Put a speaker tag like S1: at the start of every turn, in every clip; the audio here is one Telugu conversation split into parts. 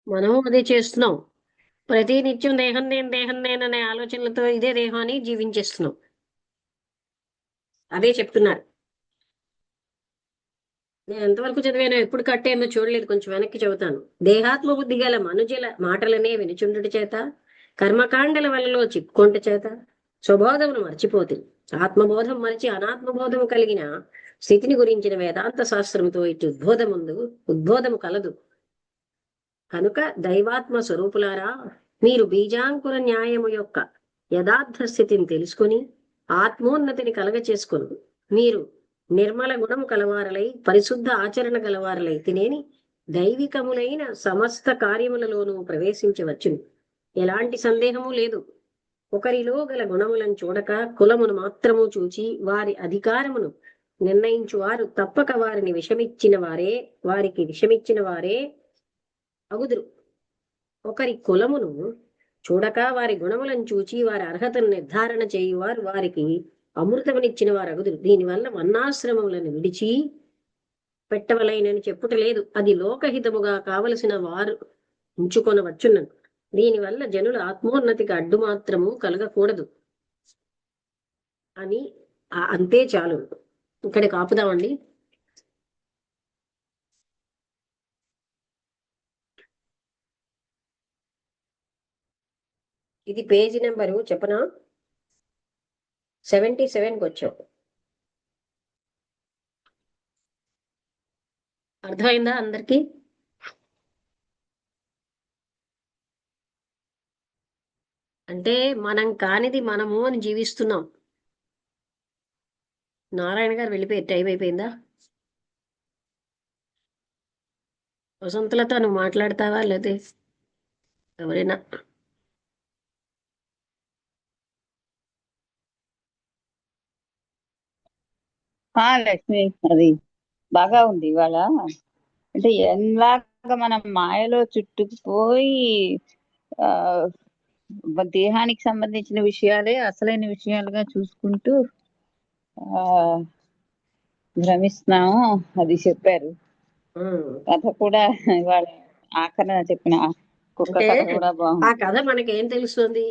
S1: మనం అదే చేస్తున్నాం. ప్రతి నిత్యం దేహం నేను అనే ఆలోచనలతో ఇదే దేహాన్ని జీవించేస్తున్నాం. అదే చెప్తున్నారు. నేను ఎంతవరకు చదివానో ఎప్పుడు కట్టేందో చూడలేదు, కొంచెం వెనక్కి చెబుతాను. దేహాత్మ బుద్ధి గల మనుజుల మాటలనే వినుచుండుట చేత, కర్మకాండల వలలో చిక్కొంట చేత స్వబోధమును మర్చిపోతుంది. ఆత్మబోధం మరిచి అనాత్మబోధము కలిగిన స్థితిని గురించిన వేదాంత శాస్త్రముతో ఇటు ఉద్బోధము కలదు. కనుక దైవాత్మ స్వరూపులారా, మీరు బీజాంకుర న్యాయము యొక్క యథార్థ స్థితిని తెలుసుకుని ఆత్మోన్నతిని కలగచేసుకుని మీరు నిర్మల గుణము కలవారలై పరిశుద్ధ ఆచరణ గలవారలై తినేని దైవికములైన సమస్త కార్యములలోనూ ప్రవేశించవచ్చును. ఎలాంటి సందేహము లేదు. ఒకరిలో గల గుణములను చూడక కులమును మాత్రము చూచి వారి అధికారమును నిర్ణయించువారు తప్పక వారికి విషమిచ్చిన వారే అగుదురు. ఒకరి కులమును చూడక వారి గుణములను చూచి వారి అర్హతను నిర్ధారణ చేయువారు వారికి అమృతమునిచ్చిన వారు అగుదురు. దీనివల్ల వర్ణాశ్రమములను విడిచి పెట్టవలైనని చెప్పుట లేదు. అది లోకహితముగా కావలసిన వారు ఉంచుకొనవచ్చున్నను. దీనివల్ల జనుల ఆత్మోన్నతికి అడ్డు మాత్రము కలగకూడదు అని అంతే చాలు. ఇక్కడికి ఆపుదామండి. ఇది పేజీ నెంబరు చెప్పనా? 77కి వచ్చాం. అర్థమైందా అందరికి? అంటే మనం కానిది మనము అని జీవిస్తున్నాం. నారాయణ గారు వెళ్ళిపోయి టైం అయిపోయిందా? వసంతలతో నువ్వు మాట్లాడతావా లేదే ఎవరైనా?
S2: లక్ష్మి, అది బాగా ఉంది ఇవాళ. అంటే ఎలాగ మనం మాయలో చుట్టుకుపోయి ఆ దేహానికి సంబంధించిన విషయాలే అసలైన విషయాలుగా చూసుకుంటూ ఆ భ్రమిస్తున్నాము, అది చెప్పారు. కథ కూడా ఇవాళ ఆఖరణ చెప్పిన కుక్క
S1: అంటే
S2: కథ కూడా
S1: ఆ
S2: బాగుంది.
S1: కథ మనకేం తెలుస్తుంది?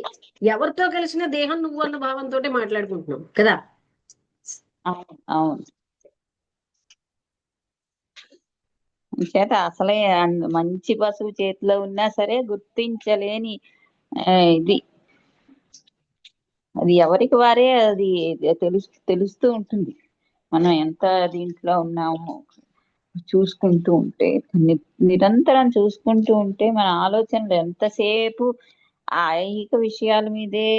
S1: ఎవరితో కలిసిన దేహం నువ్వు అన్న భావంతో మాట్లాడుకుంటున్నాం కదా.
S2: అవును. చేత అసలే మంచి పశువు చేతిలో ఉన్నా సరే గుర్తించలేని ఇది, అది ఎవరికి వారే అది తెలుస్తూ ఉంటుంది. మనం ఎంత దీంట్లో ఉన్నామో చూసుకుంటూ ఉంటే, నిరంతరం చూసుకుంటూ ఉంటే మన ఆలోచనలు ఎంతసేపు ఆ ఐహిక విషయాల మీదే,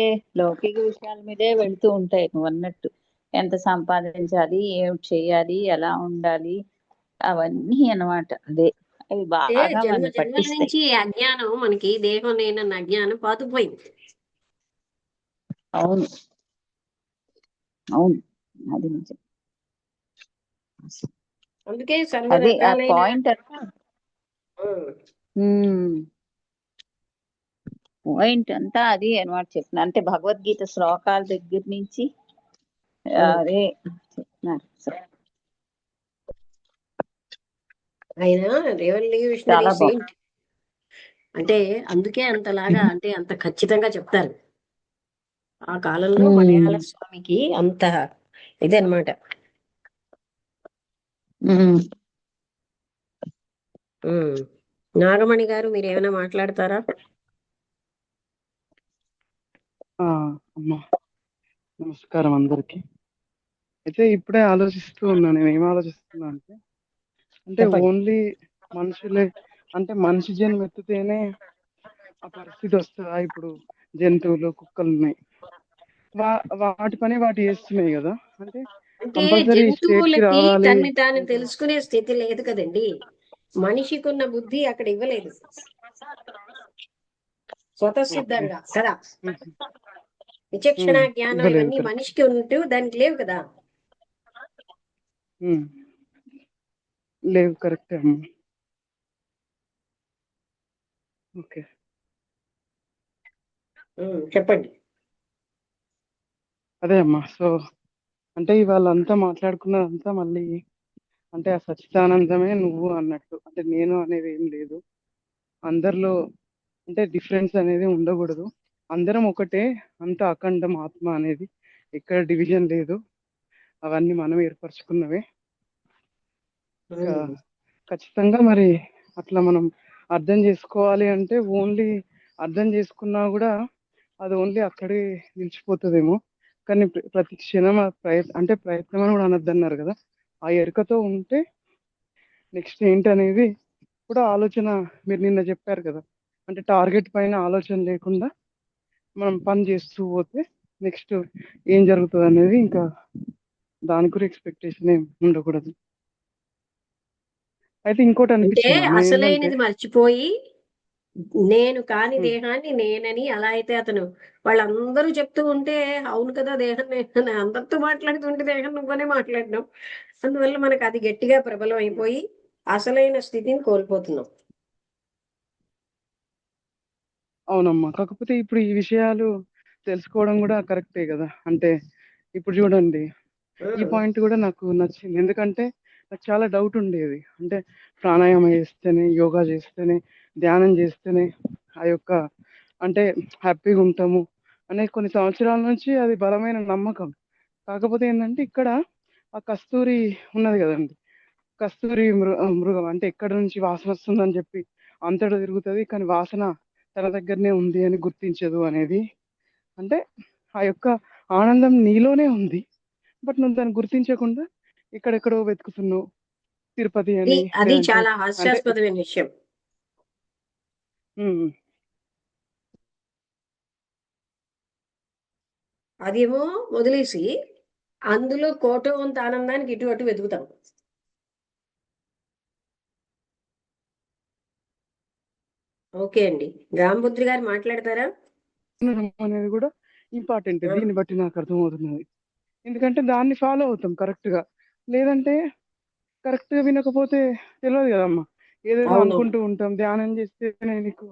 S2: లౌకిక విషయాల మీదే వెళ్తూ ఉంటాయి. నువ్వు అన్నట్టు ఎంత సంపాదించాలి, ఏమిటి చేయాలి, ఎలా ఉండాలి, అవన్నీ అన్నమాట. అదే అవి బాగా
S1: జన్మ
S2: మనం
S1: జన్మల
S2: పట్టిస్తాయి.
S1: నుంచి అజ్ఞానం, మనకి దేహం నేనన్న అజ్ఞానం పాతుపోయింది.
S2: అవును, అవును, అది నిజం.
S1: అందుకే సర్వ
S2: అదే ఆ
S1: రకాలైన
S2: పాయింట్ పాయింట్ అంతా అది అనమాట చెప్తున్నా. అంటే భగవద్గీత శ్లోకాల దగ్గర నుంచి అదే చెప్తున్నారు.
S1: ఆయన రెవల్యూషనరీ
S2: చాలా బాగుంది.
S1: సెయింట్. అంటే అందుకే అంతలాగా, అంటే అంత ఖచ్చితంగా చెప్తారు. ఆ కాలంలో మలయాళ స్వామికి అంత ఇదనమాట. నాగమణి గారు మీరు ఏమైనా మాట్లాడతారా?
S3: అమ్మా, నమస్కారం అందరికి. అయితే ఇప్పుడే ఆలోచిస్తూ ఉన్నా. నేను ఏం ఆలోచిస్తున్నా అంటే
S1: చెప్పండి.
S3: ఓన్లీ మనుషులే, అంటే మనిషి జన్మ ఎత్తితేనే ఆ పరిస్థితి వస్తుందా? ఇప్పుడు జంతువులు, కుక్కలు ఉన్నాయి, వాటి పని వాటి చేస్తున్నాయి కదా. అంటే
S1: అంటే
S3: కంపల్సరీ స్టేట్ కి
S1: జంతువులకి
S3: రావాలి
S1: తన్ని తాను
S3: అంటే
S1: తెలుసుకునే స్థితి లేదు కదండి. మనిషికున్న బుద్ధి అక్కడ ఇవ్వలేదు
S3: ఓకే.
S1: స్వతసిద్ధంగా కదా. విచక్షణ జ్ఞానం
S3: ఇవ్వలేదు,
S1: ఇవన్నీ
S3: కరెక్ట్.
S1: మనిషికి ఉంటూ దానికి లేవు కదా.
S3: లేవు, కరెక్టే అమ్మా. ఓకే,
S1: చెప్పండి.
S3: అదే అమ్మా. సో అంటే ఇవాళ అంతా మాట్లాడుకున్నదంతా మళ్ళీ అంటే ఆ సచ్చిదానందమే నువ్వు అన్నట్టు, అంటే నేను అనేది ఏం లేదు. అందరిలో అంటే డిఫరెన్స్ అనేది ఉండకూడదు. అందరం ఒకటే, అంత అఖండం ఆత్మ అనేది, ఎక్కడ డివిజన్ లేదు. అవన్నీ మనం ఏర్పరచుకున్నవే. ఇంకా ఖచ్చితంగా మరి అట్లా మనం అర్థం చేసుకోవాలి అంటే ఓన్లీ అర్థం చేసుకున్నా కూడా అది ఓన్లీ అక్కడే నిలిచిపోతుందేమో. కానీ ప్రతి క్షణం ఆ అంటే ప్రయత్నం అని కూడా అనొద్దన్నారు కదా, ఆ ఎరుకతో ఉంటే నెక్స్ట్ ఏంటనేది కూడా ఆలోచన. మీరు నిన్న చెప్పారు కదా, అంటే టార్గెట్ పైన ఆలోచన లేకుండా మనం పని చేస్తూ పోతే నెక్స్ట్ ఏం జరుగుతుంది అనేది ఇంకా దాని గురించి ఎక్స్పెక్టేషన్ ఏం ఉండకూడదు. అయితే ఇంకోటి
S1: అంటే
S3: అనిపించింది అమ్మ, ఏంటంటే
S1: అసలైనది మర్చిపోయి నేను కాని దేహాన్ని నేనని అలా అయితే అతను వాళ్ళందరూ చెప్తూ ఉంటే అవును కదా దేహం నేను అందరితో మాట్లాడుతుంటే దేహం నువ్వనే మాట్లాడినావు. అందువల్ల మనకు అది గట్టిగా ప్రబలం అయిపోయి అసలైన స్థితిని కోల్పోతున్నాం.
S3: అవునమ్మా, కాకపోతే ఇప్పుడు ఈ విషయాలు తెలుసుకోవడం కూడా కరెక్టే కదా. అంటే ఇప్పుడు చూడండి, ఈ పాయింట్ కూడా నాకు నచ్చింది. ఎందుకంటే నాకు చాలా డౌట్ ఉండేది, అంటే ప్రాణాయామం చేస్తేనే, యోగా చేస్తేనే, ధ్యానం చేస్తేనే ఆ యొక్క అంటే హ్యాపీగా ఉంటాము అనే కొన్ని సంవత్సరాల నుంచి అది బలమైన నమ్మకం. కాకపోతే ఏంటంటే ఇక్కడ ఆ కస్తూరి ఉన్నది కదండి, కస్తూరి మృగం అంటే ఎక్కడ నుంచి వాసన వస్తుందని చెప్పి అంతటా తిరుగుతుంది, కానీ వాసన తన దగ్గరనే ఉంది అని గుర్తించదు అనేది. అంటే ఆ యొక్క ఆనందం నీలోనే ఉంది, బట్ నువ్వు దాన్ని గుర్తించకుండా ఎక్కడెక్కడో వెతుకుతున్నావు, తిరుపతి అని
S1: అది
S3: లేదంటే
S1: చాలా
S3: అంటే
S1: హాస్యాస్పదమైన విషయం.
S3: ఉమ్,
S1: అదేమో వదిలేసి అందులో కోటో వంత ఆనందానికి ఇటు అటు వెతుకుతాం. ఓకే అండి, రామభద్రి గారు మాట్లాడతారా?
S3: అనేది కూడా ఇంపార్టెంట్.
S1: ఆ,
S3: దీన్ని బట్టి నాకు అర్థమవుతున్నది, ఎందుకంటే దాన్ని ఫాలో అవుతాం కరెక్ట్ గా. లేదంటే కరెక్ట్ గా వినకపోతే తెలియదు కదమ్మా, ఏదేదో
S1: అవునవును.
S3: అనుకుంటూ ఉంటాం. ధ్యానం చేస్తే నీకు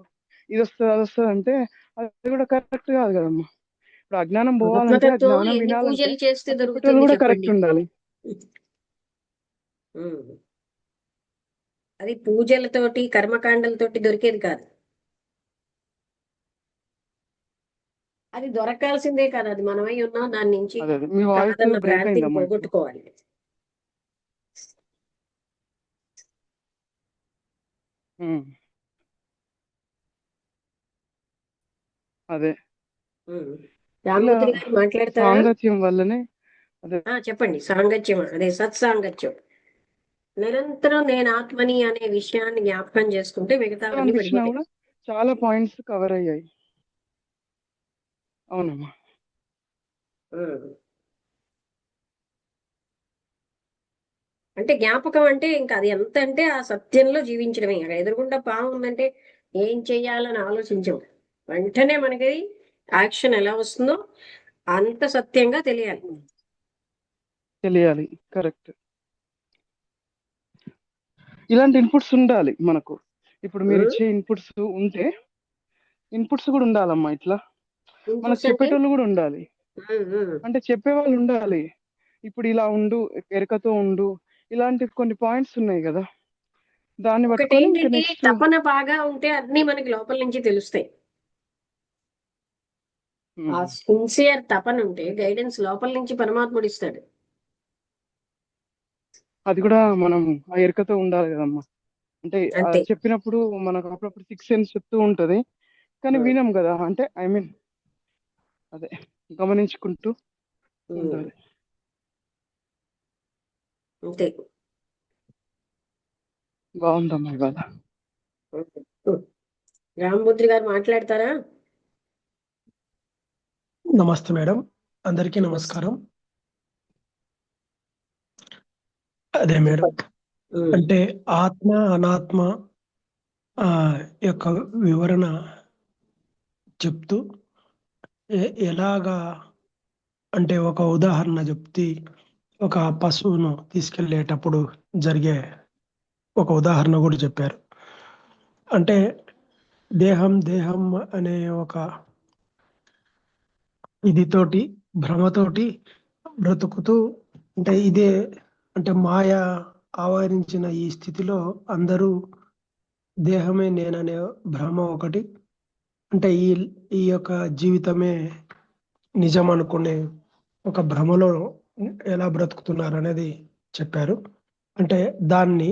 S3: ఇది వస్తుంది అది వస్తుంది అంటే అది కూడా కరెక్ట్ కాదు కదమ్మా. ఇప్పుడు అజ్ఞానం పోవాలంటే, ఆ
S1: ఆత్మతత్వం
S3: జ్ఞానం
S1: ఎన్ని
S3: వినాలంటే
S1: పూజలు చేస్తే
S3: ఆ చెప్పేటోళ్ళు
S1: దొరుకుతుంది
S3: కూడా
S1: చెప్పండి.
S3: కరెక్ట్ ఉండాలి.
S1: ఉమ్. అది పూజలతోటి కర్మకాండలతోటి దొరికేది కాదు. అది దొరకాల్సిందే కాదు, అది మనమై ఉన్నాం, దాని నుంచి
S3: అదే అదే, మీ వాయిస్
S1: కాదన్న
S3: బ్రేక్
S1: భ్రాంతిని
S3: అయిందమ్మా ఇప్పుడు.
S1: పోగొట్టుకోవాలి.
S3: ఉమ్, అదే
S1: ఉమ్.
S3: ఇలా
S1: రామభద్రి గారు మాట్లాడతారా?
S3: సాంగత్యం వల్లనే. అదే
S1: చెప్పండి. సాంగత్యం అదే సత్సాంగత్యం. నిరంతరం నేను ఆత్మని అనే విషయాన్ని జ్ఞాపకం చేసుకుంటే మిగతావన్నీ
S3: అనిపించినా
S1: పడిపోతాయి.
S3: కూడా చాలా పాయింట్స్ కవర్ అయ్యాయి. అవునమ్మా.
S1: ఉమ్. అంటే జ్ఞాపకం అంటే ఇంకా అది ఎంత అంటే ఆ సత్యంలో జీవించడమే. అక్కడ ఎదురుగుండా పాము ఉందంటే ఏం చెయ్యాలని ఆలోచించం, వెంటనే మనకి యాక్షన్ ఎలా వస్తుందో అంత సత్యంగా తెలియాలి.
S3: తెలియాలి, కరెక్ట్. ఇలాంటి ఇన్పుట్స్ ఉండాలి మనకు. ఇప్పుడు మీరు
S1: ఉమ్.
S3: ఇచ్చే ఇన్పుట్స్ ఉంటే, ఇన్పుట్స్ కూడా ఉండాలమ్మా. ఇట్లా మనకు
S1: ఇన్పుట్స్ అంటే
S3: చెప్పేటోళ్ళు కూడా ఉండాలి, అంటే చెప్పేవాళ్ళు ఉండాలి. ఇప్పుడు ఇలా ఉండు, ఎరకతో ఉండు, ఇలాంటి కొన్ని పాయింట్స్ ఉన్నాయి కదా, దాన్ని
S1: ఒకటి
S3: పట్టుకొని ఇంకా
S1: ఏంటంటే
S3: నెక్స్ట్.
S1: తపన బాగా ఉంటే అన్ని మనకి లోపల నుంచి తెలుస్తాయి. ఆ సిన్సియర్ తపన ఉంటే గైడెన్స్ లోపల నుంచి పరమాత్ముడు ఇస్తాడు.
S3: అది కూడా మనం ఆ ఎరకతో ఉండాలి కదమ్మా. అంటే
S1: అంతే.
S3: చెప్పినప్పుడు మనకు అప్పుడప్పుడు 6 సెన్స్ చెప్తూ ఉంటది, కానీ
S1: ఉమ్.
S3: వినం కదా. అంటే ఐ మీన్ అదే గమనించుకుంటూ
S1: ఉమ్.
S3: ఉండాలి.
S1: అంతే.
S3: బాగుందమ్మా ఇవాళ.
S1: ఉమ్. రామభద్రి గారు మాట్లాడతారా?
S4: నమస్తే మేడం, అందరికీ నమస్కారం. అదే మేడం,
S1: ఉమ్.
S4: అంటే ఆత్మ అనాత్మ ఆ యొక్క వివరణ చెప్తూ ఎలాగా అంటే ఒక ఉదాహరణ చెప్తే ఒక పశువును తీసుకెళ్లేటప్పుడు జరిగే ఒక ఉదాహరణ కూడా చెప్పారు. అంటే దేహం దేహం అనే ఒక ఇదితోటి భ్రమతోటి బ్రతుకుతూ, అంటే ఇదే అంటే మాయ ఆవరించిన ఈ స్థితిలో అందరూ దేహమే నేననే భ్రమ ఒకటి, అంటే ఈ యొక్క జీవితమే నిజం అనుకునే ఒక భ్రమలో ఎలా బ్రతుకుతున్నారు అనేది చెప్పారు. అంటే దాన్ని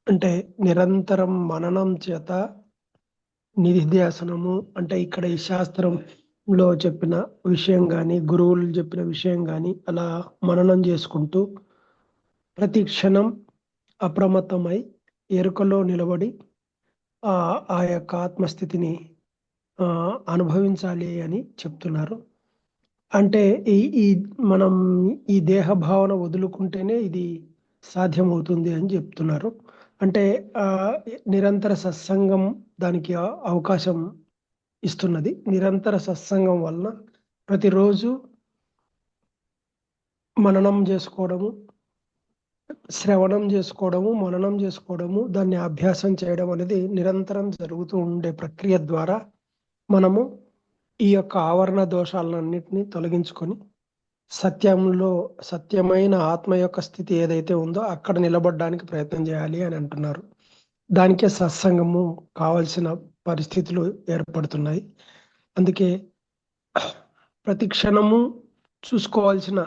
S4: అంటే నిరంతరం మననం చేత నిధిధ్యాసనము, అంటే ఇక్కడ ఈ శాస్త్రంలో చెప్పిన విషయం కానీ గురువులు చెప్పిన విషయం కానీ అలా మననం చేసుకుంటూ ప్రతి క్షణం అప్రమత్తమై ఎరుకలో నిలబడి ఆ యొక్క ఆత్మస్థితిని అనుభవించాలి అని చెప్తున్నారు. అంటే ఈ ఈ మనం ఈ దేహ భావన వదులుకుంటేనే ఇది సాధ్యమవుతుంది అని చెప్తున్నారు. అంటే ఆ నిరంతర సత్సంగం దానికి అవకాశం ఇస్తున్నది. నిరంతర సత్సంగం వలన ప్రతిరోజు మననం చేసుకోవడము, శ్రవణం చేసుకోవడము, మననం చేసుకోవడము, దాన్ని అభ్యాసం చేయడం అనేది నిరంతరం జరుగుతూ ఉండే ప్రక్రియ ద్వారా మనము ఈ యొక్క ఆవరణ దోషాలన్నింటినీ తొలగించుకొని సత్యంలో సత్యమైన ఆత్మ యొక్క స్థితి ఏదైతే ఉందో అక్కడ నిలబడడానికి ప్రయత్నం చేయాలి అని అంటున్నారు. దానికే సత్సంగము కావలసిన పరిస్థితులు ఏర్పడుతున్నాయి. అందుకే ప్రతి క్షణము చూసుకోవాల్సిన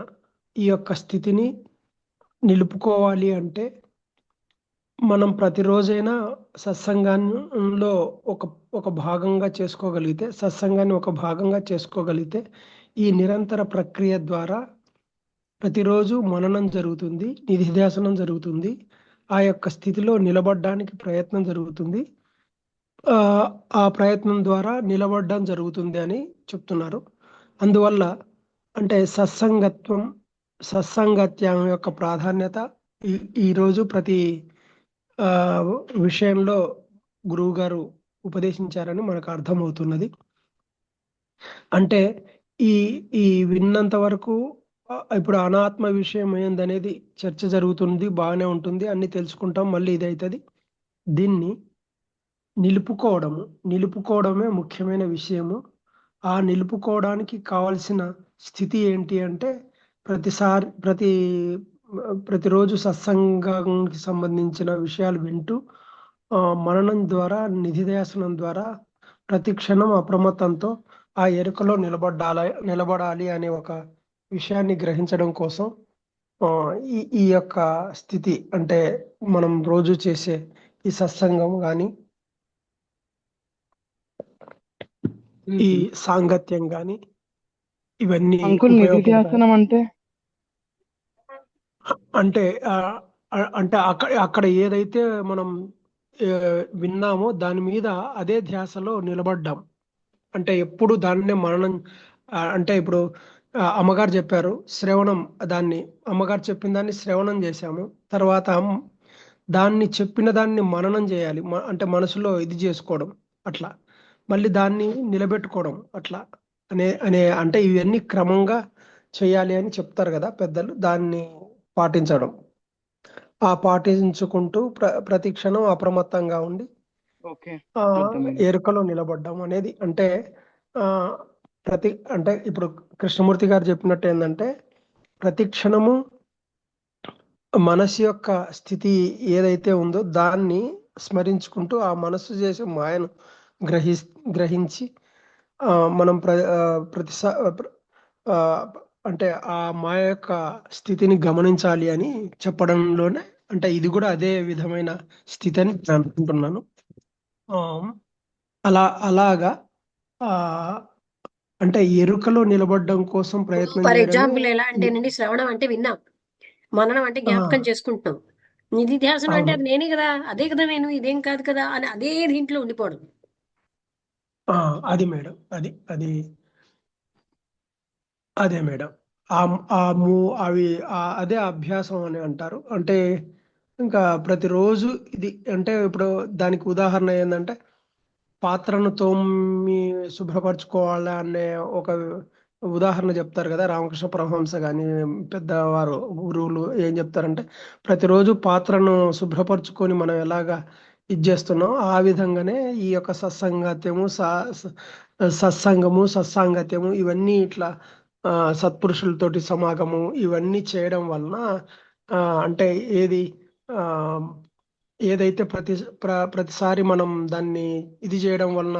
S4: ఈ యొక్క స్థితిని నిలుపుకోవాలి అంటే మనం ప్రతిరోజైనా సత్సంగంలో ఒక భాగంగా చేసుకోగలిగితే, సత్సంగాన్ని ఒక భాగంగా చేసుకోగలిగితే ఈ నిరంతర ప్రక్రియ ద్వారా ప్రతిరోజు మననం జరుగుతుంది, నిధిధ్యాసనం జరుగుతుంది, ఆ యొక్క స్థితిలో నిలబడడానికి ప్రయత్నం జరుగుతుంది. ఆ ప్రయత్నం ద్వారా నిలబడడం జరుగుతుంది అని చెప్తున్నారు. అందువల్ల అంటే సత్సంగత్యం యొక్క ప్రాధాన్యత ఈరోజు ప్రతి విషయంలో గురువు గారు ఉపదేశించారని మనకు అర్థమవుతున్నది. అంటే ఈ ఈ విన్నంత వరకు ఇప్పుడు అనాత్మ విషయం ఏందనేది చర్చ జరుగుతుంది, బాగానే ఉంటుంది, అన్ని తెలుసుకుంటాం, మళ్ళీ ఇదైతుంది. దీన్ని నిలుపుకోవడమే ముఖ్యమైన విషయము. ఆ నిలుపుకోవడానికి కావాల్సిన స్థితి ఏంటి అంటే ప్రతిరోజు సత్సంగానికి సంబంధించిన విషయాలు వింటూ మననం ద్వారా, నిధిధ్యాసనం ద్వారా ప్రతి క్షణం అప్రమత్తంతో ఆ ఎరుకలో నిలబడాలి అనే ఒక విషయాన్ని గ్రహించడం కోసం ఈ యొక్క స్థితి, అంటే మనం రోజు చేసే ఈ సత్సంగం కానీ ఈ సాంగత్యం గాని ఇవన్నీ
S3: అంకుల్
S4: ఉపయోగపడతాయి.
S3: నిధిధ్యాసనం అంటే
S4: అంటే అంటే అక్కడ ఏదైతే మనం విన్నామో దాని మీద అదే ధ్యాసలో నిలబడ్డాం. అంటే ఎప్పుడు దాన్నే మననం, అంటే ఇప్పుడు అమ్మగారు చెప్పారు శ్రవణం, అమ్మగారు చెప్పిన దాన్ని శ్రవణం చేశాము, తర్వాత దాన్ని చెప్పిన దాన్ని మననం చేయాలి, అంటే మనసులో ఇది చేసుకోవడం, అట్లా మళ్ళీ దాన్ని నిలబెట్టుకోవడం, అట్లా అనే అంటే ఇవన్నీ క్రమంగా చేయాలి అని చెప్తారు కదా పెద్దలు. దాన్ని పాటించడం, పాటించుకుంటూ ప్రతి క్షణం అప్రమత్తంగా ఉండి ఎరుకలో నిలబడ్డం అనేది, అంటే అంటే ఇప్పుడు కృష్ణమూర్తి గారు చెప్పినట్టు ఏంటంటే ప్రతి క్షణము మనసు యొక్క స్థితి ఏదైతే ఉందో దాన్ని స్మరించుకుంటూ ఆ మనసు చేసే మాయను గ్రహించి మనం అంటే ఆ మాయ యొక్క స్థితిని గమనించాలి అని చెప్పడంలోనే, అంటే ఇది కూడా అదే విధమైన స్థితి అని నేను అనుకుంటున్నాను. అలాగా అంటే ఎరుకలో నిలబడడం కోసం ప్రయత్నం
S1: ఫర్
S4: చేయడమే.
S1: ఎగ్జాంపుల్ ఎలా అంటేనండి, శ్రవణం అంటే విన్నాం, మననం అంటే జ్ఞాపకం చేసుకుంటున్నాం, నిధిధ్యాసనం అంటే అది నేనే కదా, అదే కదా నేను, ఇదేం కాదు కదా అని అదే దీంట్లో ఉండిపోవడం.
S4: అది మేడం, అదే మేడం, అవి అదే అభ్యాసం అని అంటారు. అంటే ఇంకా ప్రతిరోజు ఇది, అంటే ఇప్పుడు దానికి ఉదాహరణ ఏంటంటే పాత్రను తోమి శుభ్రపరచుకోవాలి అనే ఒక ఉదాహరణ చెప్తారు కదా రామకృష్ణ పరమహంస కానీ పెద్దవారు గురువులు ఏం చెప్తారంటే ప్రతిరోజు పాత్రను శుభ్రపరచుకొని మనం ఎలాగా ఇది చేస్తున్నాం ఆ విధంగానే ఈ యొక్క సత్సాంగత్యము ఇవన్నీ ఇట్లా సత్పురుషులతోటి సమాగము ఇవన్నీ చేయడం వలన అంటే ఏది ఏదైతే ప్రతిసారి మనం దాన్ని ఇది చేయడం వలన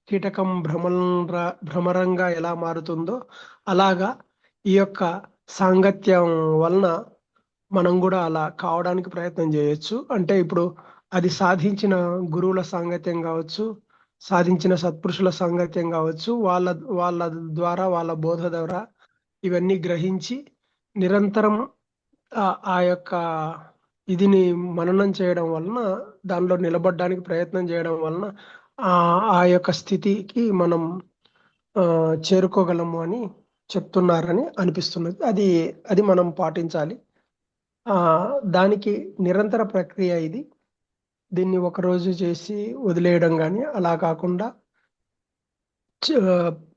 S4: కీటకం భ్రమరంగా ఎలా మారుతుందో అలాగా ఈ యొక్క సాంగత్యం వలన మనం కూడా అలా కావడానికి ప్రయత్నం చేయొచ్చు. అంటే ఇప్పుడు అది సాధించిన గురువుల సాంగత్యం కావచ్చు, సాధించిన సత్పురుషుల సాంగత్యం కావచ్చు, వాళ్ళ వాళ్ళ ద్వారా వాళ్ళ బోధ ద్వారా ఇవన్నీ గ్రహించి నిరంతరం ఆ యొక్క ఇదిని మననం చేయడం వలన, దానిలో నిలబడడానికి ప్రయత్నం చేయడం వలన ఆ ఆ యొక్క స్థితికి మనం చేరుకోగలము అని చెప్తున్నారని అనిపిస్తున్నది. అది అది మనం పాటించాలి. ఆ దానికి నిరంతర ప్రక్రియ ఇది. దీన్ని ఒక రోజు చేసి వదిలేయడం కానీ అలా కాకుండా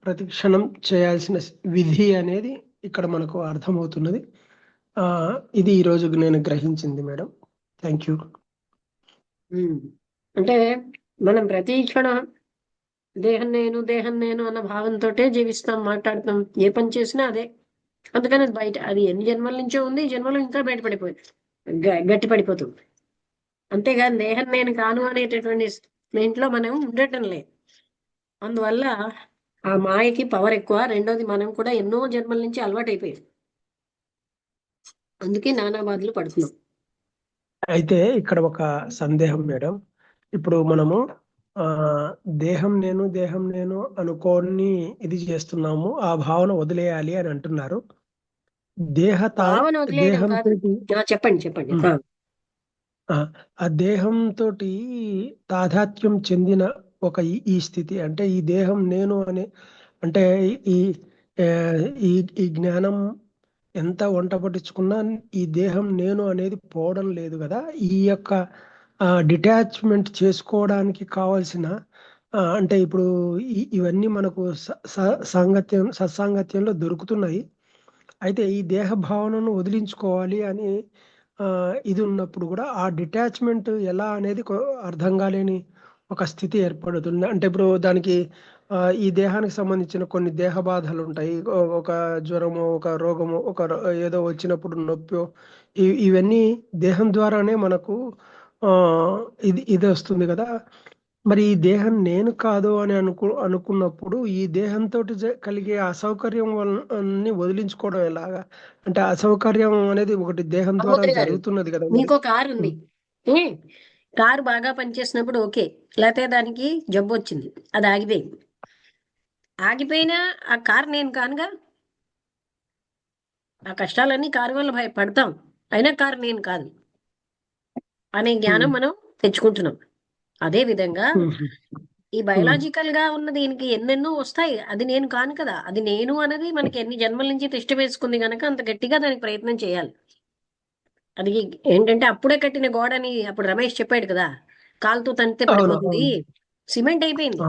S4: ప్రతి క్షణం చేయాల్సిన విధి అనేది ఇక్కడ మనకు అర్థమవుతున్నది. ఇది ఈ రోజు నేను గ్రహించింది మేడం. Thank you.
S1: అంటే మనం ప్రతి క్షణం దేహం నేను అన్న భావంతో జీవిస్తాం, మాట్లాడతాం, ఏ పని చేసినా అదే. అందుకని అది బయట అది ఎన్ని జన్మల నుంచో ఉంది, ఈ జన్మలో ఇంకా బయటపడిపోయింది, గట్టి పడిపోతుంది. అంతేగాని దేహం నేను కాను అనేటటువంటి ఇంట్లో మనం ఉండటం లేదు. అందువల్ల ఆ మాయకి పవర్ ఎక్కువ. రెండోది మనం కూడా ఎన్నో జన్మల నుంచి అలవాటు అయిపోయాం, అందుకే నానా బాధలు పడుతున్నాం.
S4: అయితే ఇక్కడ ఒక సందేహం మేడం. ఇప్పుడు మనము ఆ దేహం నేను అనుకోని ఇది చేస్తున్నాము, ఆ భావన వదిలేయాలి అని అంటున్నారు.
S1: భావన వదిలేయడం కాదు.
S4: దేహంతో
S1: చెప్పండి.
S4: ఆ దేహంతో తాదాత్మ్యం చెందిన ఒక ఈ స్థితి, అంటే ఈ దేహం నేను అనే, అంటే ఈ ఆ, ఈ ఈ జ్ఞానం ఎంత వంట పట్టించుకున్నా ఈ దేహం నేను అనేది పోవడం లేదు కదా. ఈ యొక్క డిటాచ్మెంట్ చేసుకోవడానికి కావాల్సిన అంటే ఇప్పుడు ఇవన్నీ మనకు సత్సాంగత్యంలో దొరుకుతున్నాయి. అయితే ఈ దేహ భావనను వదిలించుకోవాలి అని ఇది ఉన్నప్పుడు కూడా ఆ డిటాచ్మెంట్ ఎలా అనేది అర్థం కాలేని ఒక స్థితి ఏర్పడుతుంది. అంటే ఇప్పుడు దానికి ఈ దేహానికి సంబంధించిన కొన్ని దేహ బాధలు ఉంటాయి. ఒక జ్వరము, ఒక రోగము, ఏదో వచ్చినప్పుడు నొప్పి, ఇవన్నీ దేహం ద్వారానే మనకు ఆ ఇది వస్తుంది కదా. మరి ఈ దేహం నేను కాదు అని అనుకున్నప్పుడు ఈ దేహంతో కలిగే అసౌకర్యం వలన వదిలించుకోవడం ఎలాగా? అంటే అసౌకర్యం అనేది ఒకటి దేహం ద్వారా
S1: సముద్ర గారు,
S4: జరుగుతున్నది కదా మరి.
S1: మీకు కారు ఉంది. కారు బాగా పనిచేసినప్పుడు ఓకే, లేకపోతే దానికి జబ్బు వచ్చింది, అది ఆగిపోయింది. ఆగిపోయినా ఆ కారు నేను కానుగా. ఆ కష్టాలన్నీ కారు వల్ల భయపడతాం, అయినా కారు నేను కాదు అనే జ్ఞానం మనం తెచ్చుకుంటున్నాం. అదే విధంగా ఈ బయలాజికల్ గా ఉన్న దీనికి ఎన్నెన్నో వస్తాయి, అది నేను కాను కదా. అది నేను అనేది మనకి ఎన్ని జన్మల నుంచి తిష్ట వేసుకుంది కనుక అంత గట్టిగా దానికి ప్రయత్నం చేయాలి. అది ఏంటంటే అప్పుడే కట్టిన గోడని అప్పుడు రమేష్ చెప్పాడు కదా, కాలుతో తంతే పడిపోతుంది. సిమెంట్ అయిపోయింది,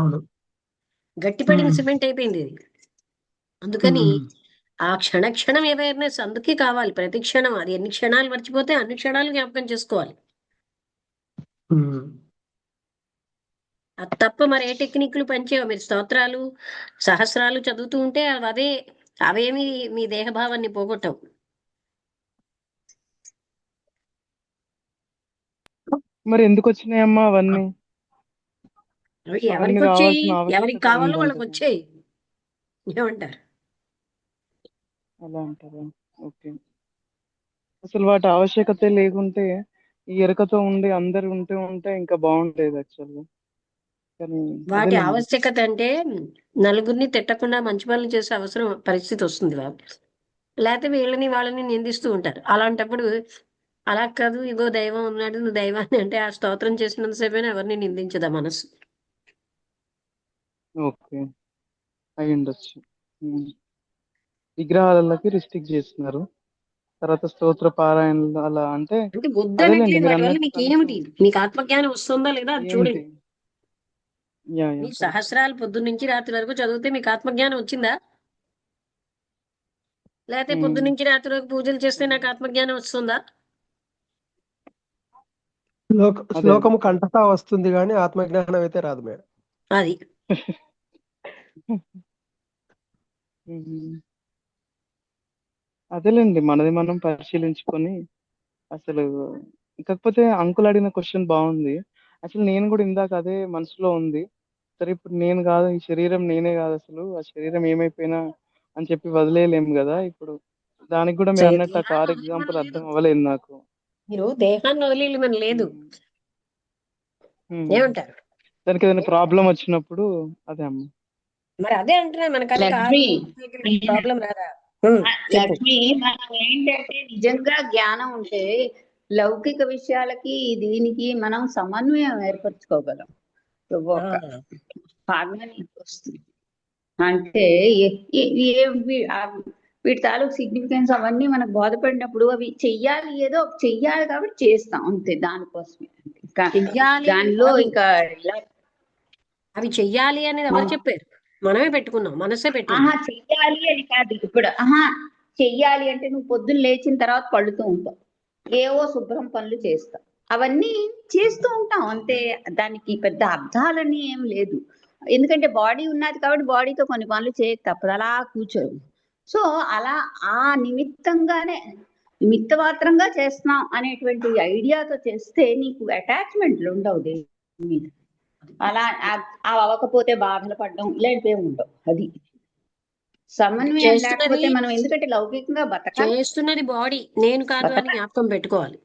S1: గట్టిపడిన సిమెంట్ అయిపోయింది ఇది. అందుకని ఆ క్షణం అవేర్నెస్ అందుకే కావాలి. ప్రతి క్షణం, అది ఎన్ని క్షణాలు మర్చిపోతే అన్ని క్షణాలు జ్ఞాపకం చేసుకోవాలి. అది తప్ప మరి ఏ టెక్నిక్లు పనిచేయవు. మీరు స్తోత్రాలు సహస్రాలు చదువుతూ ఉంటే అవేమి మీ దేహభావాన్ని పోగొట్టవు.
S3: మరి ఎందుకు వచ్చినాయమ్మా అవన్నీ? అవన్నీ
S1: ఎవరికి వచ్చాయి,
S3: రావాల్సిన
S1: ఎవరికి
S3: ఆవశ్యకత
S1: కావాలో వాళ్ళకి
S3: ఉందంటారా?
S1: వచ్చాయి. ఏమంటారు?
S3: అలా అంటారా? ఓకే. అసలు వాటి ఆవశ్యకతే లేకుంటే ఈ ఎరుకతో ఉండి అందరు ఉంటే ఇంకా బాగుండేది యాక్చువల్గా. కానీ
S1: వాటి
S3: అదేలేండి.
S1: ఆవశ్యకత అంటే నలుగురిని తిట్టకుండా మంచి పనులు చేసే అవసరం పరిస్థితి వస్తుంది బాబు. లేకపోతే వీళ్ళని వాళ్ళని నిందిస్తూ ఉంటారు. అలాంటప్పుడు అలా కాదు, ఇగో దైవం ఉన్నాడు, నువ్వు దైవాన్ని అంటే ఆ స్తోత్రం చేసినంతసేపైనా ఎవరిని నిందించదా మనసు.
S3: ఓకే, అయి ఉండొచ్చు. విగ్రహాలకి రిస్ట్రిక్ట్ చేస్తున్నారు, తర్వాత స్తోత్ర పారాయణలు అలా అంటే
S1: అంటే వద్దు
S3: అదేలేండి
S1: అనట్లేదు,
S3: మీరు
S1: వాటి వల్ల
S3: అన్నట్టు
S1: మీకు
S3: కనీసం
S1: ఏమిటి, మీకు ఆత్మజ్ఞానం వస్తుందా లేదా అది
S3: ఏంటి.
S1: చూడండి.
S3: యా
S1: మీ
S3: కరెక్ట్.
S1: సహస్రాలు పొద్దున్న నుంచి రాత్రి వరకు చదివితే మీకు ఆత్మజ్ఞానం వచ్చిందా? లేకపోతే పొద్దున్న నుంచి రాత్రి వరకు పూజలు చేస్తే నాకు ఆత్మజ్ఞానం వస్తుందా?
S3: అదే
S4: శ్లోకము కంఠతా వస్తుంది కానీ ఆత్మజ్ఞానం అయితే రాదు మేడం.
S1: అది
S3: అదేలేండి, మనది మనం పరిశీలించుకొని అసలు కాకపోతే అంకుల్ అడిగిన క్వశ్చన్ బాగుంది. అసలు నేను కూడా ఇందాక అదే మనసులో ఉంది. సరే ఇప్పుడు నేను కాదు, ఈ శరీరం నేనే కాదు, అసలు ఆ శరీరం ఏమైపోయినా అని చెప్పి వదిలేయలేము కదా. ఇప్పుడు దానికి కూడా మీరు అన్నట్టు ఆ కార్
S1: దేహాన్ని
S3: ఎగ్జాంపుల్
S1: వదిలిమని లేదు,
S3: అర్థం అవ్వలేదు నాకు.
S1: మీరు దేహాన్ని వదిలేయమని లేదు.
S3: ఉమ్.
S1: ఏమంటారు?
S3: దానికి ఏదైనా ప్రాబ్లం వచ్చినప్పుడు అదే అమ్మ.
S1: మరి అదే అంటున్నా, మనకది కారు
S2: లక్ష్మి
S1: ప్రాబ్లం రాదా? చెప్పు.
S2: లక్ష్మి మనం ఏంటంటే నిజంగా జ్ఞానం ఉంటే లౌకిక విషయాలకి దీనికి మనం సమన్వయం ఏర్పరచుకోగలం. ఒక
S1: ఆ,
S2: హార్మోని వస్తుంది. అంటే వీటి తాలూకు సిగ్నిఫికెన్స్ అవన్నీ మనకు బోధపడినప్పుడు అవి చెయ్యాలి, ఏదో ఒకటి చెయ్యాలి కాబట్టి చేస్తాం అంతే. దానికోసమే ఇంకా
S1: చెయ్యాలి
S2: దానిలో
S1: అవి
S2: ఇంకా ఇలా
S1: అవి చెయ్యాలి అనేది ఎవరు చెప్పారు? మనమే పెట్టుకున్నాం, మనసే పెట్టింది.
S2: చెయ్యాలి అని కాదు. ఇప్పుడు చెయ్యాలి అంటే నువ్వు పొద్దున్న లేచిన తర్వాత పడుతూ ఉంటావు, ఏవో శుభ్రం పనులు చేస్తావు, అవన్నీ చేస్తూ ఉంటాం అంతే. దానికి పెద్ద అర్థాలని ఏం లేదు. ఎందుకంటే బాడీ ఉన్నది కాబట్టి బాడీతో కొన్ని పనులు చేయక తప్పదు, అలా కూర్చోరు. సో అలా ఆ నిమిత్తంగానే నిమిత్త మాత్రంగా చేస్తున్నాం అనేటువంటి ఐడియాతో చేస్తే నీకు అటాచ్మెంట్లు ఉండవు దేని మీద. అలా అవ్వకపోతే బాధలు పడడం ఇలాంటివి ఉండవు. అది సమన్వయం లేకపోతే మనం ఎందుకంటే లౌకికంగా బతకాలి.
S1: చేస్తున్నది బాడీ, నేను కాదు అని జ్ఞాపకం పెట్టుకోవాలి.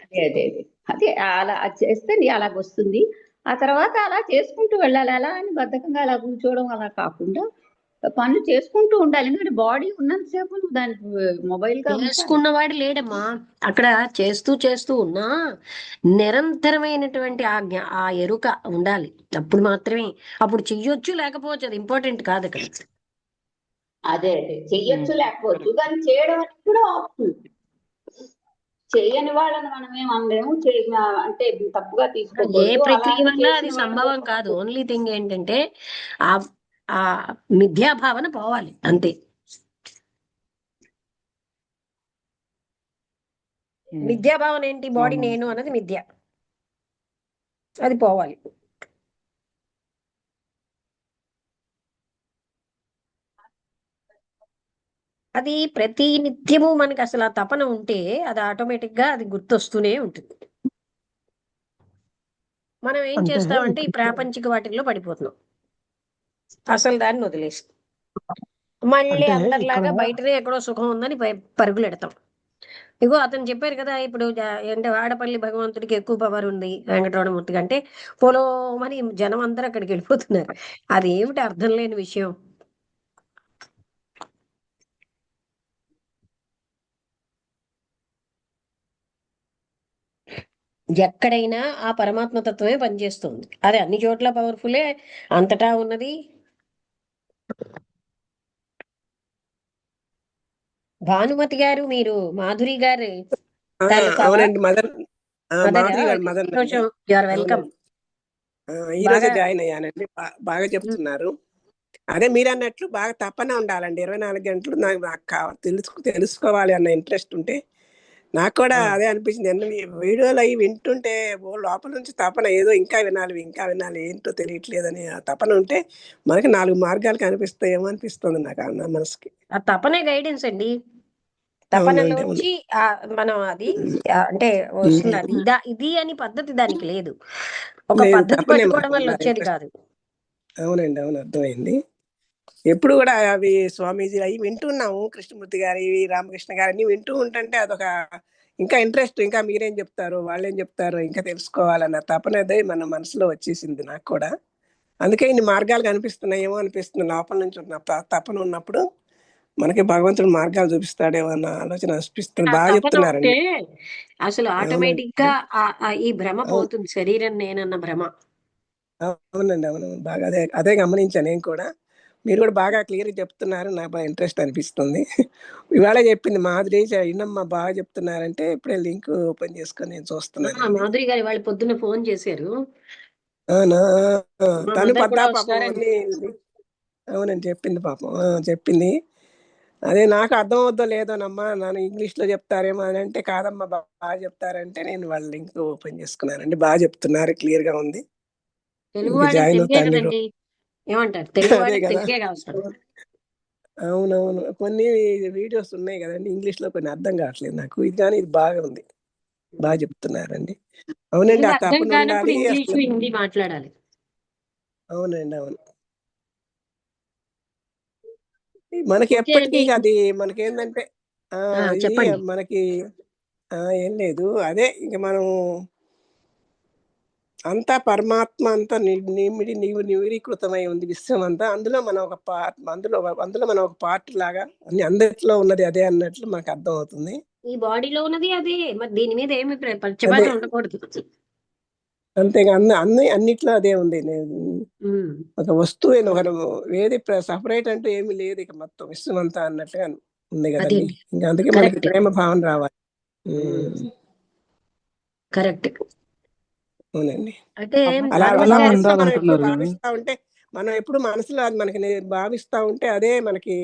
S2: అదే అదే అదే అదే అలా అది చేస్తే నీ అలాగ వస్తుంది. ఆ తర్వాత అలా చేసుకుంటూ వెళ్ళాలి. అలా అని బద్ధకంగా అలా కూర్చోవడం అలా కాకుండా పనులు చేసుకుంటూ ఉండాలి. ఎందుకంటే బాడీ ఉన్నంతసేపు నువ్వు దానికి మొబైల్ గా ఉండాలి.
S1: చేసుకున్నవాడు లేడమ్మా, అక్కడ చేస్తూ చేస్తూ ఉన్నా నిరంతరమైనటువంటి ఆ ఎరుక ఉండాలి. అప్పుడు మాత్రమే, అప్పుడు చెయ్యొచ్చు లేకపోవచ్చు, అది ఇంపార్టెంట్ కాదు అక్కడ.
S2: అదే అదే చెయ్యొచ్చు లేకపోవచ్చు, కానీ చేయడం అనేది కూడా ఆప్షన్. చేయని వాళ్ళని మనం ఏం అనలేము, అంటే తప్పుగా
S1: ఏ
S2: తీసుకోకూడదు.
S1: ప్రక్రియ
S2: అలాగే
S1: వల్ల అది
S2: చేసిన
S1: సంభవం కాదు. ఓన్లీ థింగ్ ఏంటంటే ఆ ఆ మిథ్యాభావన పోవాలి అంతే. మిథ్యాభావన ఏంటి? బాడీ నేను అన్నది మిథ్య, అది పోవాలి. అది ప్రతి నిత్యము మనకి అసలు ఆ తపన ఉంటే అది ఆటోమేటిక్ గా అది గుర్తొస్తూనే ఉంటుంది. మనం ఏం
S4: అంటే
S1: చేస్తామంటే ఈ
S4: ఇప్పుడు
S1: ప్రాపంచిక వాటిల్లో పడిపోతున్నాం, అసలు దాన్ని వదిలేసి మళ్ళీ
S4: అంటే
S1: అందరిలాగా
S4: ఇక్కడ
S1: బయటనే ఎక్కడో సుఖం ఉందని పరుగులు ఎడతాం. ఇగో అతను చెప్పారు కదా, ఇప్పుడు అంటే వాడపల్లి భగవంతుడికి ఎక్కువ పవర్ ఉంది వెంకటరమణమూర్తికి అంటే, పొలో మరి జనం అందరూ అక్కడికి వెళ్ళిపోతున్నారు. అది ఏమిటి అర్థం లేని విషయం. ఎక్కడైనా ఆ పరమాత్మ తత్వమే పనిచేస్తుంది. అది అన్ని చోట్ల పవర్ఫుల్లే, అంతటా ఉన్నది. భానుమతి గారు, మీరు మాధురి గారు తాలూకా
S5: అవునండి, మదన్
S1: మదరా?
S5: మాధురి గారు మదన్ అండి.
S1: సంతోషం, యు ఆర్ వెల్కమ్.
S5: అవునండి, ఈ రోజే
S1: బాగా
S5: జాయిన్ అయ్యానండి. బాగా చెప్తున్నారు. అదే మీరు అన్నట్లు బాగా తపన ఉండాలండి. 24 గంటలు నాకు తెలుసుకోవాలి అన్న ఇంట్రెస్ట్ ఉంటే, నాకు కూడా అదే అనిపించింది. వీడియోలు అవి వింటుంటే లోపల నుంచి తపన, ఏదో ఇంకా వినాలి ఇంకా వినాలి, ఏంటో తెలియట్లేదని ఆ తపన ఉంటే మనకి 4 మార్గాలు కనిపిస్తాయేమో అనిపిస్తుంది నాకు నా మనసుకి.
S1: ఆ తపనే గైడెన్స్ అండి.
S5: అవునండి, అవును.
S1: తపనలోంచి మనం అది అంటే వస్తుంది. అది ఇది అని పద్ధతి దానికి లేదు. ఒక
S5: లేదు,
S1: పద్ధతి
S5: తపనే
S1: పట్టుకోవడం
S5: మనకు
S1: వల్ల వచ్చేది
S5: ఇంట్రెస్ట్.
S1: కాదు.
S5: అవునండి, అవును, అర్థమైంది. ఎప్పుడు కూడా అవి స్వామీజీ అవి వింటున్నాము, కృష్ణమూర్తి గారి, రామకృష్ణ గారి అన్ని వింటూ ఉంటుంటే అదొక ఇంకా ఇంట్రెస్ట్. ఇంకా మీరేం చెప్తారు, వాళ్ళేం చెప్తారు, ఇంకా తెలుసుకోవాలన్న తపన అదే మన మనసులో వచ్చేసింది నాకు కూడా. అందుకే ఇన్ని మార్గాలు కనిపిస్తున్నాయేమో అనిపిస్తుంది. లోపల నుంచి ఉన్న తపన ఉన్నప్పుడు మనకి భగవంతుడు మార్గాలు చూపిస్తాడేమో అన్న ఆలోచన అనిపిస్తుంది.
S1: ఆ
S5: బాగా
S1: తపన ఉంటే
S5: చెప్తున్నారండి.
S1: అసలు ఆటోమేటిక్ గా ఈ భ్రమ పోతుంది, శరీరం నేనన్న భ్రమ.
S5: అవునండి, అవును, బాగా అదే అదే గమనించాను నేను కూడా. మీరు కూడా బాగా క్లియర్గా చెప్తున్నారు, నాకు బాగా ఇంట్రెస్ట్ అనిపిస్తుంది. ఇవాళ చెప్పింది మాధురి, ఇన్నమ్మా బాగా చెప్తున్నారంటే ఇప్పుడే లింక్ ఓపెన్ చేసుకొని నేను చూస్తున్నానండి.
S1: మాధురి గారు వాళ్ళు పొద్దున్న ఫోన్ చేశారు.
S5: అవునా?
S1: మా
S5: తను
S1: మదర్
S5: పద్దా
S1: కూడా
S5: పాపం
S1: వస్తారని.
S5: అన్ని. అవునండి, చెప్పింది పాపం, చెప్పింది. అదే నాకు అర్థం అవుద్దో లేదోనమ్మా, నన్ను ఇంగ్లీష్లో చెప్తారేమో అని అంటే, కాదమ్మా బాగా చెప్తారంటే నేను వాళ్ళ లింక్ ఓపెన్ చేసుకున్నానండి. బాగా చెప్తున్నారు, క్లియర్గా ఉంది.
S1: తెలుగు
S5: ఇంక
S1: వాళ్ళకి
S5: జాయిన్
S1: తెలుగే
S5: అవుతాను.
S1: కదండి, ఏమంటారు? తెలుగు
S5: అదే
S1: వాళ్ళకి
S5: కదా.
S1: తెలుగే అవసరం.
S5: అవునవును, కొన్ని వీడియోస్ ఉన్నాయి కదండి ఇంగ్లీష్లో, కొన్ని అర్థం కావట్లేదు నాకు. ఇది కానీ ఇది బాగా ఉంది. బాగా చెప్తున్నారండి. అవునండి,
S1: ఏది
S5: ఆ
S1: అర్థం
S5: తపన
S1: కానప్పుడు
S5: ఉండాలి
S1: ఇంగ్లీషు
S5: అసలు.
S1: హిందీ మాట్లాడాలి.
S5: అవునండి, అవును. మనకి
S1: ఓకే
S5: ఎప్పటికీ
S1: అండి.
S5: అది మనకేందంటే ఇది
S1: చెప్పండి.
S5: మనకి ఏం లేదు. అదే ఇంక మనం అంతా పరమాత్మ అంతా నివిడీకృతమై ఉంది విశ్వం అంతా. అందులో మనం ఒక పార్ట్, అందులో మనం ఒక పార్ట్ లాగా అన్ని అందరిలో ఉన్నది అదే అన్నట్లు మనకు అర్థం అవుతుంది.
S1: ఈ బాడీలో ఉన్నది అదే, మరి దీని మీద ఏమి
S5: అదే
S1: పక్షపాతం ఉండకూడదు.
S5: అంతేగా, అన్నిట్లో అదే ఉంది.
S1: ఉమ్.
S5: ఒక వస్తువు ఏది సపరేట్ అంటూ ఏమీ లేదు, ఇక మొత్తం విశ్వం అంతా అన్నట్టుగా ఉంది
S1: అదే
S5: కదండి. ఇంకా అందుకే మనకి
S1: కరెక్ట్.
S5: ప్రేమ భావన రావాలి. ఉమ్,
S1: కరెక్ట్.
S5: అవునండి.
S1: అంటే
S5: అలా
S3: అలా
S5: అలా
S1: నార్మల్ గా
S5: మనసులో మనం ఎప్పుడు
S3: ఉండాలంటున్నారు కదా.
S5: భావిస్తా ఉంటే, మనం ఎప్పుడు మనసులో అది మనకి భావిస్తా ఉంటే అదే మనకి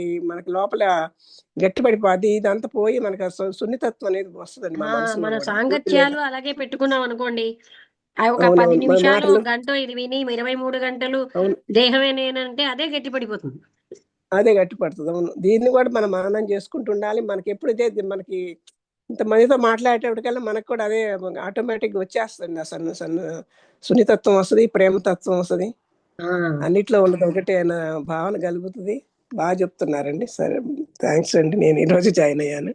S5: లోపల గట్టిపడిపోద్ది. ఇదంతా పోయి మనకి ఆ సున్నితత్వం అనేది వస్తుందండి మన మనసులో
S1: మన
S5: కూడా.
S1: సాంగత్యాలు అలాగే పెట్టుకున్నాం అనుకోండి, ఒక 10
S5: అవునవును, మన
S1: నిమిషాలు
S5: మాటలు.
S1: ఒక గంట ఇది విని 23 గంటలు
S5: అవును,
S1: దేహమే నేనంటే అదే గట్టి పడిపోతుంది.
S5: అదే గట్టిపడుతుంది. అవును, దీన్ని కూడా మనం మననం చేసుకుంటూ ఉండాలి. మనకి ఎప్పుడైతే మనకి ఇంతమందితో మాట్లాడేటప్పటికల్లా మనకు కూడా అదే ఆటోమేటిక్గా వచ్చేస్తుంది. సున్నితత్వం వస్తుంది, ప్రేమతత్వం వస్తుంది.
S1: ఆ
S5: అన్నిట్లో ఉన్నది ఒకటే అన్న భావన కలుగుతుంది. బాగా చెప్తున్నారండి. సరే, థ్యాంక్స్ అండి. నేను ఈరోజు జాయిన్ అయ్యాను.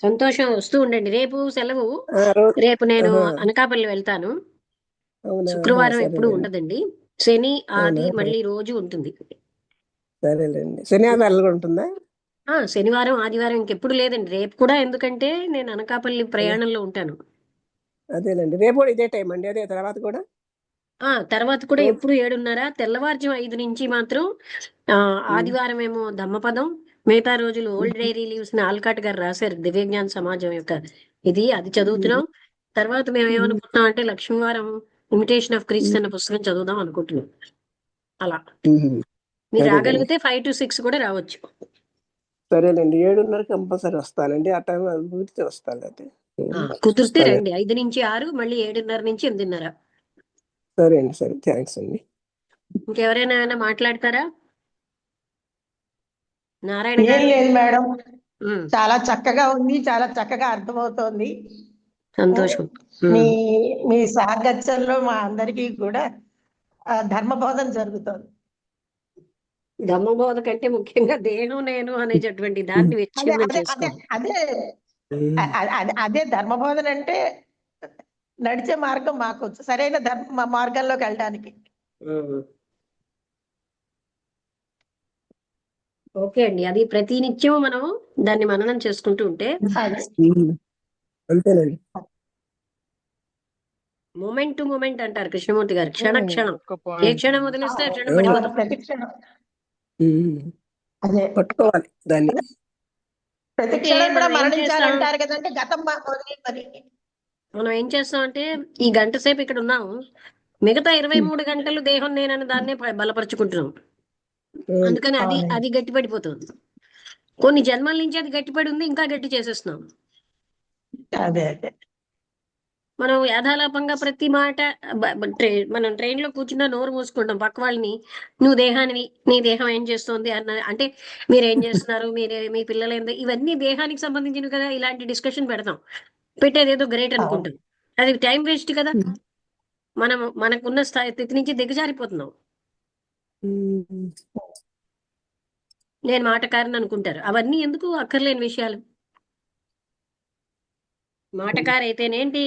S1: సంతోషం. వస్తూ ఉండండి. రేపు సెలవు.
S5: రోజు.
S1: రేపు నేను
S5: ఆహా,
S1: అనకాపల్లి వెళ్తాను.
S5: అవునా?
S1: శుక్రవారం ఎప్పుడు
S5: సరేలేండి.
S1: ఉండదండి. శని
S5: అవునా?
S1: ఆది మళ్ళీ రోజు ఉంటుంది.
S5: సరేలేండి. శనివారం కూడా ఉంటుందా?
S1: శనివారం ఆదివారం ఇంకెప్పుడు లేదండి. రేపు కూడా, ఎందుకంటే నేను అనకాపల్లి
S5: అదే
S1: ప్రయాణంలో ఉంటాను.
S5: అదేలేండి. రేపు కూడా ఇదే టైం అండి? అదే తర్వాత కూడా
S1: తర్వాత కూడా
S5: రోజు.
S1: ఎప్పుడు 7:30 తెల్లవారుజాము 5 నుంచి మాత్రం
S5: ఉమ్,
S1: ఆదివారం ఏమో ధమ్మపదం, మిగతా రోజులు ఓల్డ్
S5: ఉమ్,
S1: డైరీ లీవ్స్ ఆల్కాట్ గారు రాశారు దివ్యజ్ఞాన సమాజం యొక్క అది చదువుతున్నాం.
S5: ఉమ్,
S1: తర్వాత మేము
S5: ఉమ్,
S1: ఏమనుకుంటున్నాం అంటే లక్ష్మీవారం ఇమిటేషన్ ఆఫ్ క్రీస్తు
S5: ఉమ్,
S1: అన్న పుస్తకం చదువుదాం అనుకుంటున్నాం. అలా
S5: ఉమ్.
S1: మీరు
S5: అదేలేండి.
S1: రాగలిగితే 5 to 6 కూడా రావచ్చు.
S5: సరేలేండి, 7:30 కంపల్సరీ వస్తానండి. ఆ టైం పూర్తి వస్తాను అయితే.
S1: కుదిరితే
S5: సరే,
S1: రండి. 5 నుంచి 6, మళ్ళీ 7:30 నుంచి 8:30.
S5: సరే అండి. సరే, థ్యాంక్స్ అండి.
S1: ఇంకెవరైనా ఏమైనా మాట్లాడతారా? నారాయణ
S6: ఏం
S1: గారు.
S6: లేదు మేడం,
S1: ఉమ్,
S6: చాలా చక్కగా ఉంది, చాలా చక్కగా అర్థమవుతోంది.
S1: సంతోషం.
S6: మీ
S1: ఉమ్.
S6: మీ సాంగత్యంలో మా అందరికీ కూడా ధర్మబోధన జరుగుతోంది.
S1: ధమ్మబోధ కంటే ముఖ్యంగా దేహం నేను అనేటటువంటి
S5: ఉమ్,
S1: దాన్ని
S6: అదే
S1: విచ్ఛిన్నం
S6: అదే అదే
S1: చేసుకోవాలి.
S6: అదే
S5: ఉమ్,
S6: అదే ధర్మబోధన అంటే నడిచే మార్గం, మాకు సరైన ధర్మ మార్గంలోకి వెళ్ళడానికి.
S1: ఉమ్. ఓకే అండి. అది ప్రతి నిత్యం మనం దాన్ని మననం చేసుకుంటూ ఉంటే
S6: అదే
S5: ఉమ్. అంతేనండి.
S1: మూమెంట్ టు మూమెంట్ అంటారు కృష్ణమూర్తి గారు. క్షణ క్షణం.
S3: ఒక్క
S1: ఏ
S3: పాయింట్
S1: క్షణం
S3: అమ్మా.
S1: వదిలేస్తే ఆ క్షణం
S5: అవును.
S1: పడిపోతాం.
S6: ప్రతి క్షణం
S5: ఉమ్.
S6: అదే
S5: పట్టుకోవాలి దాన్ని.
S6: ప్రతి
S1: అంటే
S6: క్షణం కూడా
S1: మనం ఏం చేస్తాం
S6: మరణించాలంటారు కదంటే గతం వదిలి మరి.
S1: మనం ఏం చేస్తాం అంటే ఈ గంట సేపు ఇక్కడ ఉన్నాము, మిగతా 23 గంటలు దేహం నేనని దాన్నే బలపరుచుకుంటున్నాం.
S5: అవును.
S1: అందుకని అది
S6: అవునండి.
S1: అది గట్టిపడిపోతుంది. కొన్ని జన్మల నుంచి అది గట్టిపడి ఉంది, ఇంకా గట్టి చేసేస్తున్నాం.
S6: అదే అదే
S1: మనం యాథాలాపంగా ప్రతి మాట మనం ట్రైన్ లో కూర్చున్నా నోరు మూసుకుంటాం. పక్క వాళ్ళని నువ్వు దేహానివి, నీ దేహం ఏం చేస్తోంది అంటే మీరేం చేస్తున్నారు, మీ పిల్లలు ఏంది, ఇవన్నీ దేహానికి సంబంధించినవి కదా. ఇలాంటి డిస్కషన్ పెడతాం, పెట్టేది ఏదో గ్రేట్
S6: అవును.
S1: అనుకుంటాం. అది టైం వేస్ట్ కదా. మనం మనకున్న స్థితి నుంచి దిగజారిపోతున్నాం.
S5: ఉమ్.
S1: నేను మాటకారిని అనుకుంటారు. అవన్నీ ఎందుకు అక్కర్లేని విషయాలు. మాటకారి అయితేనేంటి,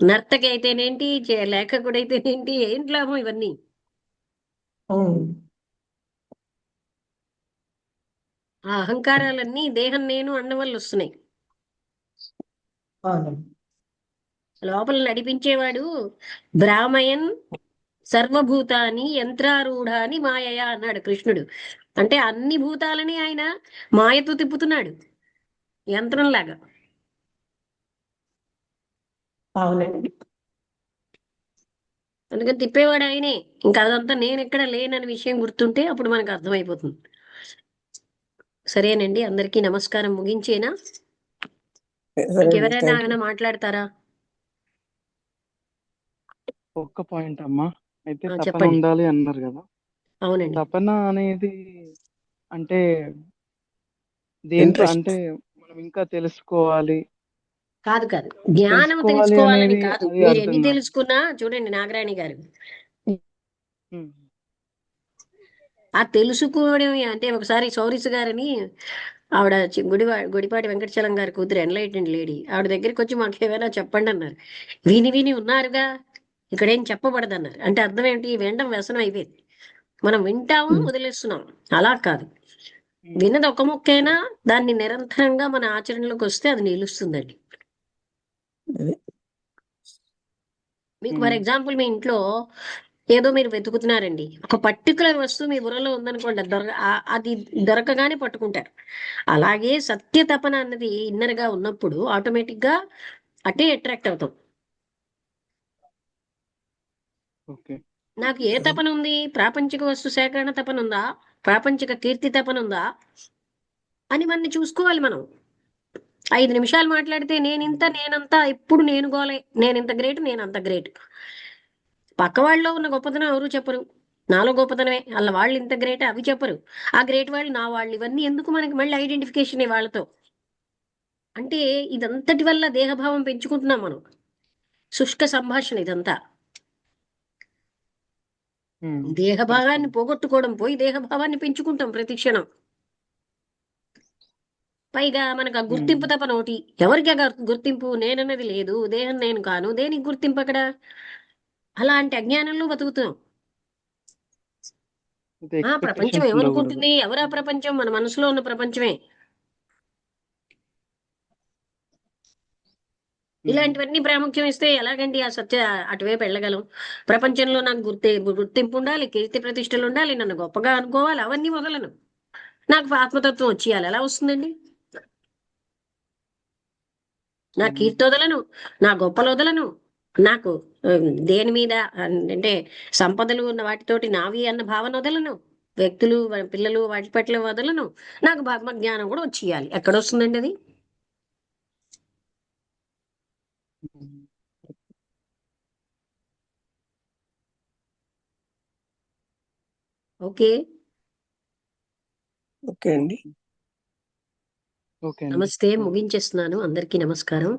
S1: నర్తకి అయితేనేంటి, లేఖకుడు అయితేనేంటి, ఏంటి లాభం ఇవన్నీ.
S6: ఉమ్.
S1: ఆ అహంకారాలన్నీ దేహం నేను అన్న వల్ల వస్తున్నాయి.
S6: అవునండి.
S1: లోపల నడిపించేవాడు బ్రాహ్మయన్ సర్వభూతాన్ని యంత్రారూఢాని మాయయా అన్నాడు కృష్ణుడు. అంటే అన్ని భూతాలని ఆయన మాయతో తిప్పుతున్నాడు, యంత్రంలాగా.
S6: అవునండి.
S1: అందుకని తిప్పేవాడు ఆయనే. ఇంకా అదంతా నేను ఎక్కడ లేనని విషయం గుర్తుంటే అప్పుడు మనకు అర్థమైపోతుంది. సరేనండి, అందరికీ నమస్కారం. ముగించేనా?
S5: సరే అండి,
S1: ఇంకెవరైనా
S5: థ్యాంక్ యూ.
S1: ఏమైనా మాట్లాడతారా?
S3: ఒక్క పాయింట్ అమ్మా. అయితే తపన
S1: చెప్పండి.
S3: ఉండాలి అన్నారు కదా.
S1: అవునండి.
S3: తపన అనేది అంటే దేంట్లో
S5: ఇంట్రెస్ట్.
S3: అంటే మనం ఇంకా తెలుసుకోవాలి
S1: కాదు కాదు, జ్ఞానం
S3: తెలుసుకోవాలి
S1: తెలుసుకోవాలని
S3: అనేది
S1: కాదు.
S3: అది
S1: మీరు
S3: అర్థం
S1: ఎన్ని
S3: కాదు.
S1: తెలుసుకున్నా చూడండి నాగరాణి గారు,
S3: ఉమ్,
S1: ఆ తెలుసుకోవడం అంటే ఒకసారి సౌరిస్ గారని ఆవిడ గుడిపాటి వెంకటచలం గారి కూతురు, ఎన్లైటెండ్ లేడీ, ఆవిడ దగ్గరికి వచ్చి మాకు ఏమైనా చెప్పండి అన్నారు. విని విని ఉన్నారుగా, ఇక్కడేం చెప్పబడదు అన్నారు. అంటే అర్థం ఏంటి? వినడం వ్యసనం అయిపోయింది. మనం వింటాము వదిలేస్తున్నాం. అలా కాదు,
S3: ఉమ్,
S1: విన్నది ఒక ముక్కైనా దాన్ని నిరంతరంగా మన ఆచరణలోకి వస్తే అది నిలుస్తుందండి.
S5: అదే.
S1: మీకు ఫర్ ఎగ్జాంపుల్ మీ ఇంట్లో ఏదో మీరు వెతుకుతున్నారండి, ఒక పర్టికులర్ వస్తువు మీ బుర్రలో ఉందనుకోండి, అది దొరకగానే పట్టుకుంటారు. అలాగే సత్య తపన అన్నది ఇన్నర్ గా ఉన్నప్పుడు ఆటోమేటిక్ గా అటే అట్రాక్ట్ అవుతాం.
S3: ఓకే.
S1: నాకు ఏ తపన ఉంది? ప్రాపంచిక వస్తు సేకరణ తపన ఉందా? ప్రాపంచిక కీర్తి తపన ఉందా అని మనని చూసుకోవాలి మనం. 5 నిమిషాలు మాట్లాడితే నేనింత నేనంతా, ఎప్పుడు నేను గోలే, నేను ఇంత గ్రేట్, నేను అంత గ్రేట్. పక్క వాళ్ళలో ఉన్న గొప్పతనం ఎవరు చెప్పరు. నాలో గొప్పతనమే, అలా వాళ్ళు ఇంత గ్రేట్ అవి చెప్పరు. ఆ గ్రేట్ వాళ్ళు నా వాళ్ళు, ఇవన్నీ ఎందుకు మనకి మళ్ళీ ఐడెంటిఫికేషన్ వాళ్ళతో? అంటే ఇదంతటి వల్ల దేహభావం పెంచుకుంటున్నాం మనం. శుష్క సంభాషణ ఇదంతా.
S3: ఉమ్,
S1: దేహభావాన్ని
S3: తెలుసుకోండి.
S1: పోగొట్టుకోవడం పోయి దేహభావాన్ని పెంచుకుంటాం ప్రతి క్షణం. పైగా మనకు ఆ గుర్తింపు
S3: ఉమ్,
S1: తపన ఒకటి. ఎవరికి ఆ గుర్తింపు? నేనన్నది లేదు, దేహం నేను కాను, దేనికి గుర్తింపు అక్కడ? అలాంటి అజ్ఞానంలో బతుకుతాం.
S3: ఇది
S1: ఆ ప్రపంచం
S3: ఎక్స్పెక్టేషన్స్ ఉండకూడదు.
S1: ఏమనుకుంటుంది? ఎవరా ప్రపంచం? మన మనసులో ఉన్న ప్రపంచమే.
S3: ఉమ్,
S1: ఇలాంటివన్నీ ప్రాముఖ్యం ఇస్తే ఎలాగండి ఆ సత్య అటువైపు వెళ్ళగలం? ప్రపంచంలో నాకు గుర్తింపు ఉండాలి, కీర్తి ప్రతిష్టలు ఉండాలి, నన్ను గొప్పగా అనుకోవాలి, అవన్నీ వదలను. నాకు ఆత్మతత్వం వచ్చేయాలి, ఎలా వస్తుందండి? నా
S3: ఉమ్,
S1: కీర్తి వదలను, నా గొప్పలు వదలను, నాకు దేని మీద అంటే సంపదలు ఉన్న వాటితోటి నావి అన్న భావన వదలను, వ్యక్తులు పిల్లలు వాటి పట్ల వదలను. నాకు ఆత్మజ్ఞానం కూడా వచ్చేయాలి. ఎక్కడొస్తుందండి అది?
S3: ఉమ్.
S1: ఓకే.
S5: ఓకే అండి.
S3: ఓకే అండి.
S1: నమస్తే, ముగించేస్తున్నాను. అందరికీ నమస్కారం.